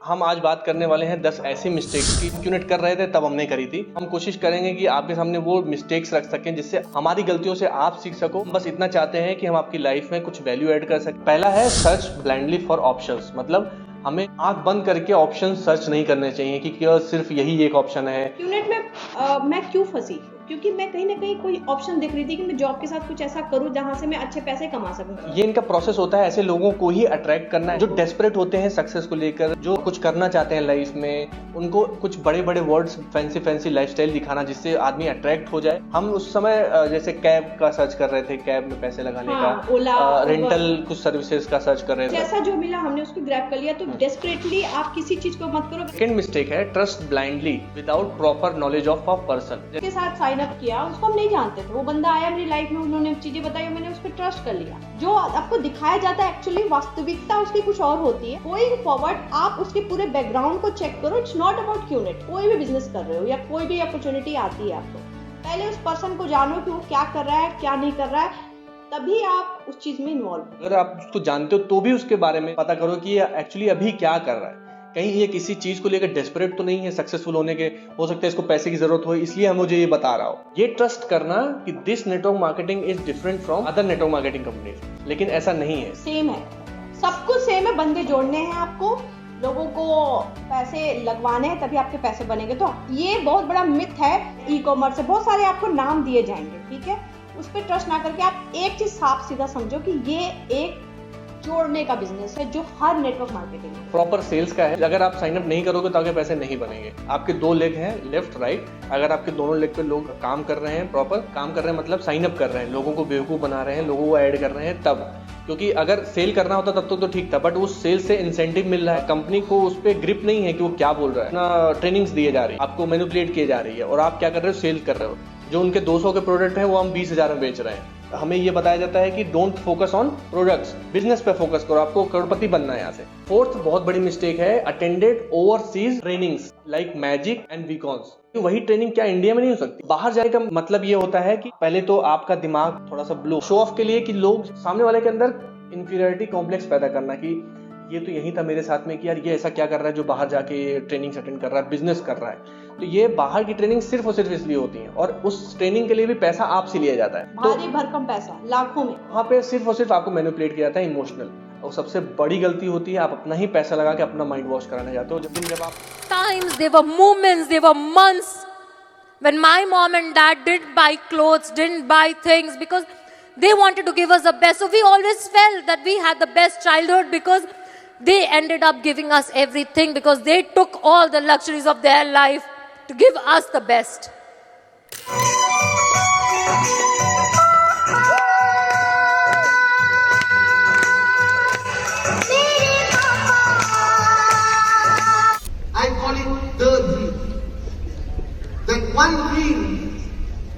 हम आज बात करने वाले हैं 10 ऐसी मिस्टेक्स की यूनिट कर रहे थे तब हमने करी थी। हम कोशिश करेंगे कि आपके सामने वो मिस्टेक्स रख सकें जिससे हमारी गलतियों से आप सीख सको। बस इतना चाहते हैं कि हम आपकी लाइफ में कुछ वैल्यू ऐड कर सकें। पहला है सर्च ब्लाइंडली फॉर ऑप्शंस, मतलब हमें आंख बंद करके ऑप्शन सर्च नहीं करने चाहिए कि क्या सिर्फ यही एक ऑप्शन है। यूनिट में मैं क्यों फंसी, क्योंकि मैं कहीं ना कहीं कोई ऑप्शन देख रही थी कि मैं जॉब के साथ कुछ ऐसा करूं जहां से मैं अच्छे पैसे कमा सकूं। ये इनका प्रोसेस होता है, ऐसे लोगों को ही अट्रैक्ट करना है जो डेस्परेट होते हैं सक्सेस को लेकर, जो कुछ करना चाहते हैं लाइफ में। उनको कुछ बड़े बड़े वर्ड्स, फैंसी लाइफस्टाइल दिखाना जिससे आदमी अट्रैक्ट हो जाए। हम उस समय जैसे कैब का सर्च कर रहे थे, कैब में पैसे लगाने का, ओला, रेंटल कुछ सर्विसेज का सर्च कर रहे थे। जैसा जो मिला हमने उसको ग्रैब कर लिया। तो डेस्परेटली आप किसी चीज को मत करो। सेकंड मिस्टेक है trust blindly without proper knowledge of a person. के साथ साइन अप किया, उसको हम नहीं जानते थे, वो बंदा आया मेरी लाइफ में, उन्होंने चीजें बताई, मैंने उस पर ट्रस्ट कर लिया। जो आपको दिखाया जाता है एक्चुअली वास्तविकता उसकी कुछ और होती है। गोइंग फॉरवर्ड आप उसके पूरे बैकग्राउंड को चेक करो। It's not about QNet. कोई भी बिजनेस कर रहे हो या कोई भी अपॉर्चुनिटी आती है आपको, पहले उस पर्सन को जानो कि वो क्या कर रहा है, क्या नहीं कर रहा है, तभी आप उस चीज में इन्वॉल्व। अगर आप उसको जानते हो तो भी उसके बारे में पता करो कि ये एक्चुअली अभी क्या कर रहा है। कहीं ये किसी चीज को लेकर डेस्परेट तो नहीं है सक्सेसफुल होने के, हो सकता है इसको पैसे की जरूरत हो इसलिए हम मुझे ये बता रहा हूँ। ये ट्रस्ट करना कि this network marketing is different from other network marketing companies, लेकिन ऐसा नहीं है। सेम है, सब कुछ सेम है। बंदे जोड़ने हैं आपको, लोगों को पैसे लगवाने हैं, तभी आपके पैसे बनेंगे। तो ये बहुत बड़ा मिथ है ई कॉमर्स से। बहुत सारे आपको नाम दिए जाएंगे, ठीक है, उस पर ट्रस्ट ना करके आप एक चीज साफ सीधा समझो कि ये एक जोड़ने का बिजनेस है जो हर नेटवर्क मार्केटिंग है। प्रॉपर सेल्स का है। अगर आप साइन अप नहीं करोगे तो आगे पैसे नहीं बनेंगे। आपके दो लेग हैं, लेफ्ट राइट। अगर आपके दोनों लेग पे लोग काम कर रहे हैं, प्रॉपर काम कर रहे हैं मतलब साइन अप कर रहे हैं, लोगों को बेवकूफ बना रहे हैं, लोगों को ऐड कर रहे हैं, तब। क्योंकि अगर सेल करना होता तब तो ठीक था, बट उस सेल से इंसेंटिव मिल रहा है, कंपनी को उस पर ग्रिप नहीं है कि वो क्या बोल रहा है ना, ट्रेनिंग्स दिए जा रही है, आपको मैनिपुलेट किए जा रही है, और आप क्या कर रहे हो, सेल कर रहे हो। जो उनके 200 के प्रोडक्ट है वो हम 20,000 में बेच रहे हैं। हमें ये बताया जाता है कि don't focus on products, business पे फोकस करो, आपको करोड़पति बनना है यहाँ से। फोर्थ बहुत बड़ी मिस्टेक है attended overseas trainings like magic and weekends. वही ट्रेनिंग क्या इंडिया में नहीं हो सकती? बाहर जाने का मतलब ये होता है कि पहले तो आपका दिमाग थोड़ा सा ब्लो, शो ऑफ के लिए, कि लोग सामने वाले के अंदर इंफीरियरिटी कॉम्प्लेक्स पैदा करना कि ये तो यही था मेरे साथ में, कि यार ये ऐसा क्या कर रहा है जो बाहर जाके ट्रेनिंग अटेंड कर रहा है, बिजनेस कर रहा है। तो ये बाहर की ट्रेनिंग सिर्फ और सिर्फ इसलिए होती है, और उस ट्रेनिंग के लिए भी पैसा आपसे लिया जाता है, भारी भरकम पैसा, लाखों में। वहाँ पे सिर्फ और सिर्फ आपको मैनिपुलेट किया जाता है इमोशनल। और सबसे बड़ी गलती होती है आप अपना ही पैसा लगा के अपना माइंड वॉश कराने जाते हो। जब आप times, there were moments, there were months when my mom and dad didn't buy clothes, didn't buy things because they wanted to give us the best. So we always felt that we had the best childhood because they ended up giving us everything, because they took all the luxuries of their life to give us the best. I call it the dream. That one dream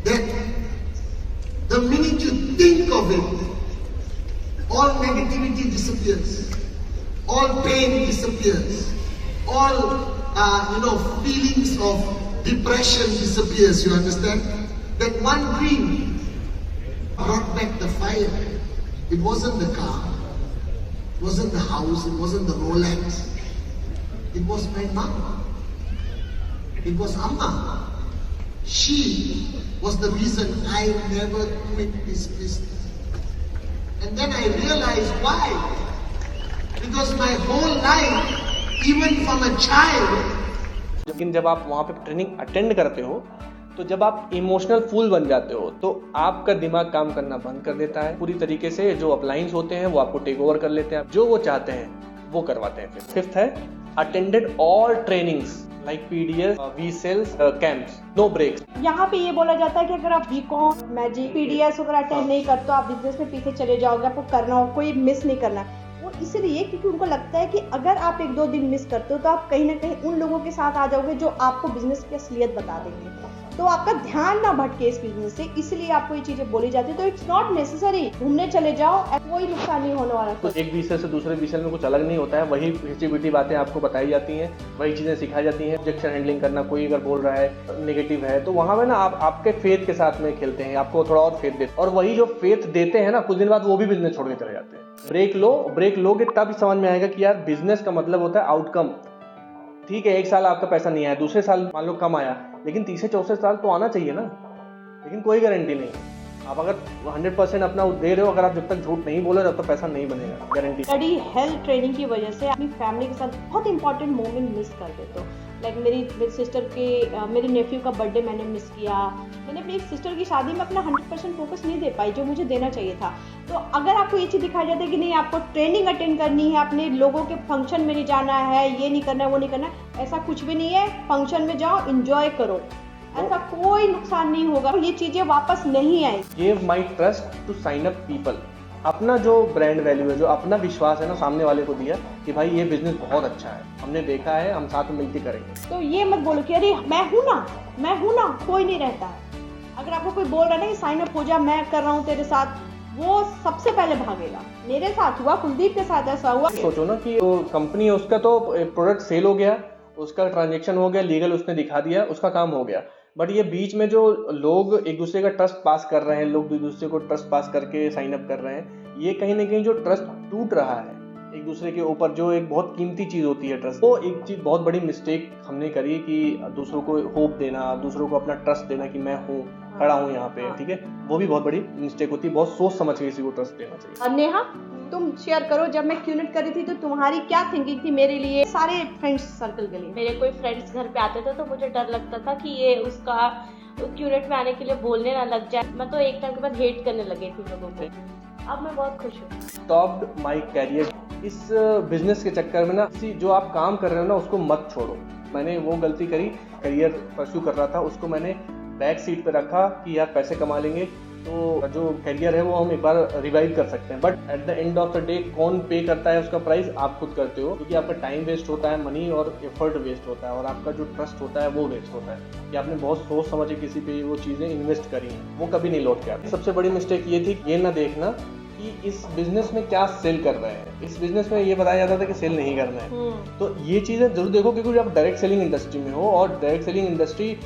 that the minute you think of it, all negativity disappears, all pain disappears, all feelings of depression disappears. You understand? That one dream brought back the fire. It wasn't the car, it wasn't the house, it wasn't the Rolex. It was my mom. It was Amma. She was the reason I never quit this business. And then I realized why. Because my whole life, even from a child. लेकिन जब आप वहाँ पे training attend करते हो, तो जब आप इमोशनल फूल बन जाते हो तो आपका दिमाग काम करना बंद कर देता है पूरी तरीके से। जो अपलाइंस होते हैं वो आपको टेक ओवर कर लेते हैं, जो वो चाहते हैं वो करवाते हैं। फिफ्थ है attended all trainings like PDS, we sales, camps, no breaks. यहाँ पे ये बोला जाता है कि अगर आप बीकॉम, मैजिक, पीडीएस वगैरह अटेंड नहीं करते तो आप बिजनेस में पीछे चले जाओगे, आपको करना हो, कोई मिस नहीं करना। वो इसलिए क्योंकि उनको लगता है कि अगर आप 1-2 दिन मिस करते हो तो आप कहीं ना कहीं उन लोगों के साथ आ जाओगे जो आपको बिजनेस की असलियत बता देंगे, तो आपका ध्यान ना भटके इस बिजनेस से, इसलिए आपको ये चीजें बोली जाती है। तो इट्स नॉट नेसेसरी, घूमने चले जाओ, कोई नुकसान नहीं होने वाला। तो एक विषय से दूसरे विषय में कुछ अलग नहीं होता है, वही हिस्ट्री बातें आपको बताई जाती हैं, वही चीजें सिखाई जाती हैं। ऑब्जेक्शन हैंडलिंग करना, कोई अगर बोल रहा है नेगेटिव है तो वहां में ना आप आपके फेथ के साथ में खेलते हैं, आपको थोड़ा और फेथ देते हैं, और वही जो फेथ देते हैं ना कुछ दिन बाद वो भी बिजनेस छोड़ के चले जाते हैं। ब्रेक लोगे तब समझ में आएगा कि यार बिजनेस का मतलब होता है आउटकम, ठीक है 1 साल आपका पैसा नहीं आया, दूसरे साल मान लो कम आया, लेकिन तीसरे चौथे साल तो आना चाहिए ना। लेकिन कोई गारंटी नहीं, आप अगर 100% अपना दे रहे हो, अगर आप जब तक झूठ नहीं बोले तब तक पैसा नहीं बनेगा, गारंटी। स्टडी हेल्थ ट्रेनिंग की वजह से अपनी फैमिली के साथ बहुत इंपॉर्टेंट मोमेंट मिस कर देते हो। लाइक मेरी सिस्टर के मेरे नेफ्यू का बर्थडे मैंने मिस किया। मैंने अपनी सिस्टर की शादी में अपना 100% फोकस नहीं दे पाई जो मुझे देना चाहिए था। तो अगर आपको ये चीज़ दिखाई जाती है कि नहीं आपको ट्रेनिंग अटेंड करनी है, अपने लोगों के फंक्शन में नहीं जाना है, ये नहीं करना है, वो नहीं करना है, ऐसा कुछ भी नहीं है। फंक्शन में जाओ, इंजॉय करो, ऐसा कोई नुकसान नहीं होगा, ये चीज़ें वापस नहीं आएगी। Give my trust to sign up people. अपना जो ब्रांड वैल्यू है, जो अपना विश्वास है ना, सामने वाले को दिया कि भाई ये बिजनेस बहुत अच्छा है, हमने देखा है, हम साथ में मिलकर करेंगे। तो ये मत बोलो कि अरे मैं हूं ना, कोई नहीं रहता है। अगर आपको कोई बोल रहा है ना कि साइन अप हो जा, मैं कर रहा हूँ तेरे साथ, वो सबसे पहले भागेगा। मेरे साथ हुआ, कुलदीप के साथ ऐसा हुआ। सोचो ना कि जो कंपनी है उसका तो प्रोडक्ट सेल हो गया, उसका ट्रांजेक्शन हो गया, लीगल उसने दिखा दिया, उसका काम हो गया। बट ये बीच में जो लोग एक दूसरे का ट्रस्ट पास कर रहे हैं, लोग एक दूसरे को ट्रस्ट पास करके साइन अप कर रहे हैं, ये कहीं ना कहीं जो ट्रस्ट टूट रहा है एक दूसरे के ऊपर, जो एक बहुत कीमती चीज़ होती है ट्रस्ट, वो एक चीज़ बहुत बड़ी मिस्टेक हमने करी कि दूसरों को होप देना, दूसरों को अपना ट्रस्ट देना कि मैं हूँ, खड़ा हूँ यहाँ पे, ठीक है, वो भी बहुत बड़ी मिस्टेक होती है। बहुत सोच समझ के किसी को ट्रस्ट देना चाहिए। और नेहा, तुम शेयर करो, जब मैं क्यूनेट कर रही थी तो तुम्हारी क्या थिंकिंग थी मेरे लिए, सारे फ्रेंड्स सर्कल के लिए? मेरे कोई फ्रेंड्स घर पे आते थे तो मुझे डर लगता था कि ये उसका क्यूनेट में आने के लिए बोलने ना लग जाए। मैं तो एक टाइम के बाद हेट करने लगी थी लोगों को। अब मैं बहुत खुश हूँ। Stopped my career. इस बिजनेस के चक्कर में ना, जो आप काम कर रहे हो ना उसको मत छोड़ो। मैंने वो गलती करी, करियर परस्यू कर रहा था, उसको मैंने बैक सीट पे रखा कि यार पैसे कमा लेंगे तो जो करियर है वो हम एक बार रिवाइव कर सकते हैं। But at the end of the day कौन पे करता है उसका प्राइस? आप खुद करते हो, क्योंकि आपका टाइम वेस्ट होता है, मनी और एफर्ट वेस्ट होता है, और आपका जो ट्रस्ट होता है वो वेस्ट होता है कि आपने बहुत सोच समझ के किसी पे वो चीज़ें इन्वेस्ट करी हैं, वो कभी नहीं लौट के आती। सबसे बड़ी मिस्टेक ये थी, ये ना देखना कि इस बिजनेस में क्या सेल कर रहे हैं। इस बिजनेस में ये बताया जाता था कि सेल नहीं करना है, तो ये चीज़ें जरूर देखो, क्योंकि आप डायरेक्ट सेलिंग इंडस्ट्री में हो, और डायरेक्ट सेलिंग इंडस्ट्री,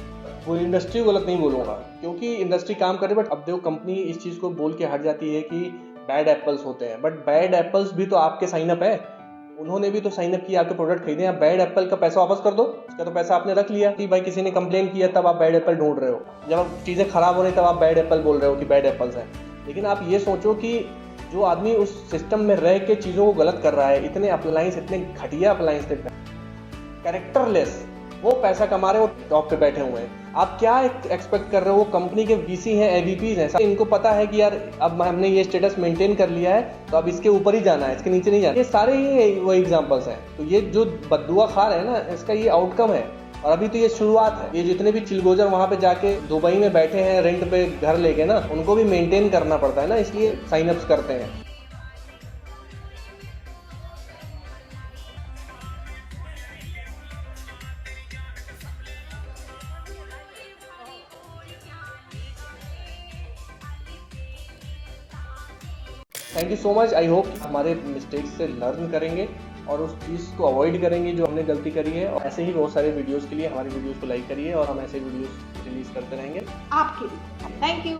वो इंडस्ट्री गलत नहीं बोलूँगा क्योंकि इंडस्ट्री काम करे, बट अब देखो कंपनी इस चीज़ को बोल के हट जाती है कि बैड एप्पल्स होते हैं, बट बैड एप्पल्स भी तो आपके साइन अप है, उन्होंने भी तो साइन अप किया, आपके प्रोडक्ट खरीदे। आप बैड एप्पल का पैसा वापस कर दो, उसका तो पैसा आपने रख लिया कि भाई किसी ने कंप्लेन किया तब आप बैड एप्पल ढूंढ रहे हो, जब चीज़ें खराब हो रही तब आप बैड एप्पल बोल रहे हो कि बैड एप्पल्स हैं। लेकिन आप ये सोचो कि जो आदमी उस सिस्टम में रह के चीज़ों को गलत कर रहा है, इतने अप्लायंस, इतने घटिया अप्लायंस, कैरेक्टरलेस, वो पैसा कमा रहे हो, टॉप पे बैठे हुए हैं। आप क्या एक्सपेक्ट कर रहे हो? वो कंपनी के वीसी हैं, एवीपीज हैं, इनको पता है कि यार अब हमने ये स्टेटस मेंटेन कर लिया है तो अब इसके ऊपर ही जाना है, इसके नीचे नहीं जाना। ये सारे ही वो एग्जांपल्स हैं। तो ये जो बद्दुआ खा रहे हैं ना, इसका ये आउटकम है, और अभी तो ये शुरुआत है। ये जितने भी चिलगोजर वहाँ पे जाके दुबई में बैठे हैं रेंट पे घर लेके ना, उनको भी मेंटेन करना पड़ता है ना, इसलिए साइन अप्स करते हैं। Thank you so much. I hope हमारे मिस्टेक्स से लर्न करेंगे और उस चीज़ को अवॉइड करेंगे जो हमने गलती करी है। और ऐसे ही बहुत सारे वीडियोस के लिए हमारी वीडियोस को लाइक करिए, और हम ऐसे वीडियोस रिलीज करते रहेंगे आपके लिए। Thank you.